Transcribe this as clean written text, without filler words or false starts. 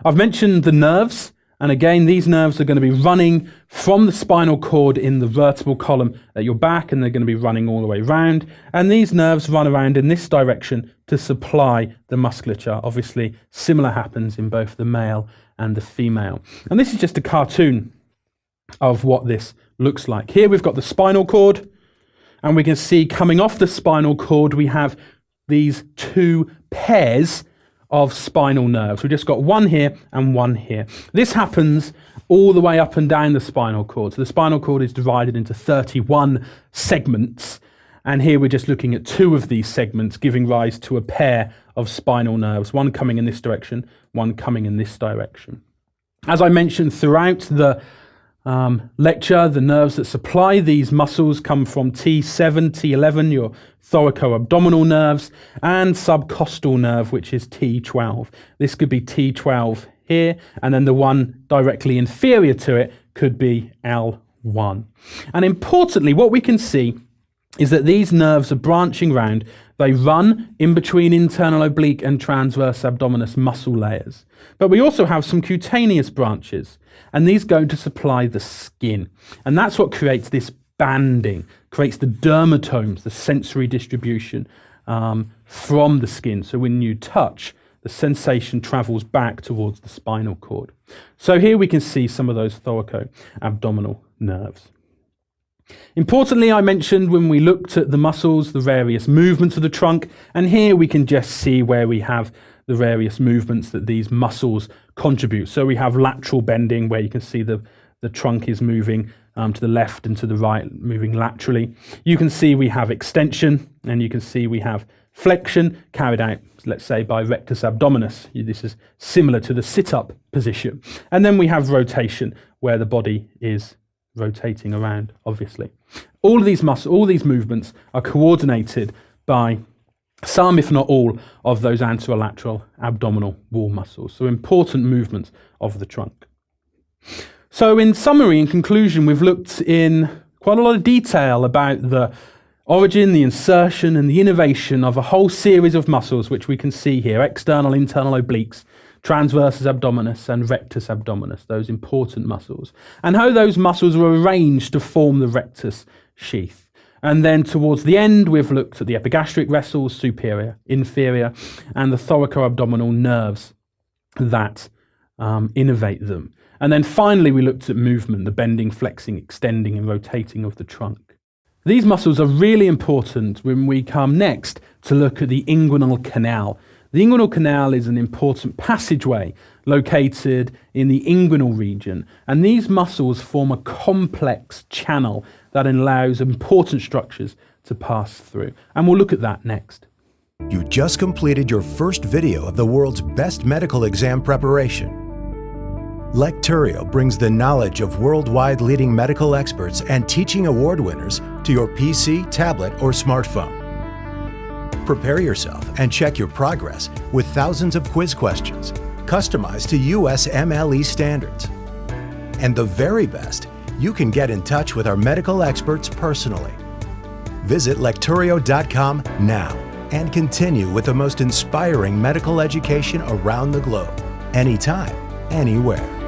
I've mentioned the nerves, and again, these nerves are going to be running from the spinal cord in the vertebral column at your back, and they're going to be running all the way around. And these nerves run around in this direction to supply the musculature. Obviously, similar happens in both the male and the female. And this is just a cartoon of what this looks like. Here we've got the spinal cord, and we can see coming off the spinal cord, we have these two pairs of spinal nerves. We've just got one here and one here. This happens all the way up and down the spinal cord. So the spinal cord is divided into 31 segments, and here we're just looking at two of these segments giving rise to a pair of spinal nerves, one coming in this direction, one coming in this direction. As I mentioned throughout the lecture, the nerves that supply these muscles come from T7, T11, your thoracoabdominal nerves, and subcostal nerve, which is T12. This could be T12 here, and then the one directly inferior to it could be L1. And importantly, what we can see is that these nerves are branching round. They run in between internal oblique and transverse abdominis muscle layers. But we also have some cutaneous branches, and these go to supply the skin. And that's what creates this banding, creates the dermatomes, the sensory distribution from the skin. So when you touch, the sensation travels back towards the spinal cord. So here we can see some of those thoracoabdominal nerves. Importantly, I mentioned when we looked at the muscles, the various movements of the trunk, and here we can just see where we have the various movements that these muscles contribute. So we have lateral bending, where you can see the trunk is moving to the left and to the right, moving laterally. You can see we have extension, and you can see we have flexion carried out, let's say, by rectus abdominis. This is similar to the sit-up position. And then we have rotation, where the body is rotating around, obviously. All of these muscles, all these movements are coordinated by some, if not all, of those anterolateral abdominal wall muscles. So important movements of the trunk. So in summary, in conclusion, we've looked in quite a lot of detail about the origin, the insertion, and the innervation of a whole series of muscles, which we can see here: external, internal obliques, transversus abdominis and rectus abdominis, those important muscles, and how those muscles were arranged to form the rectus sheath. And then towards the end, we've looked at the epigastric vessels, superior, inferior, and the thoracoabdominal nerves that innervate them. And then finally, we looked at movement, the bending, flexing, extending, and rotating of the trunk. These muscles are really important when we come next to look at the inguinal canal. The inguinal canal is an important passageway located in the inguinal region, and these muscles form a complex channel that allows important structures to pass through. And we'll look at that next. You just completed your first video of the world's best medical exam preparation. Lecturio brings the knowledge of worldwide leading medical experts and teaching award winners to your PC, tablet, or smartphone. Prepare yourself and check your progress with thousands of quiz questions customized to USMLE standards. And the very best, you can get in touch with our medical experts personally. Visit Lecturio.com now and continue with the most inspiring medical education around the globe, anytime, anywhere.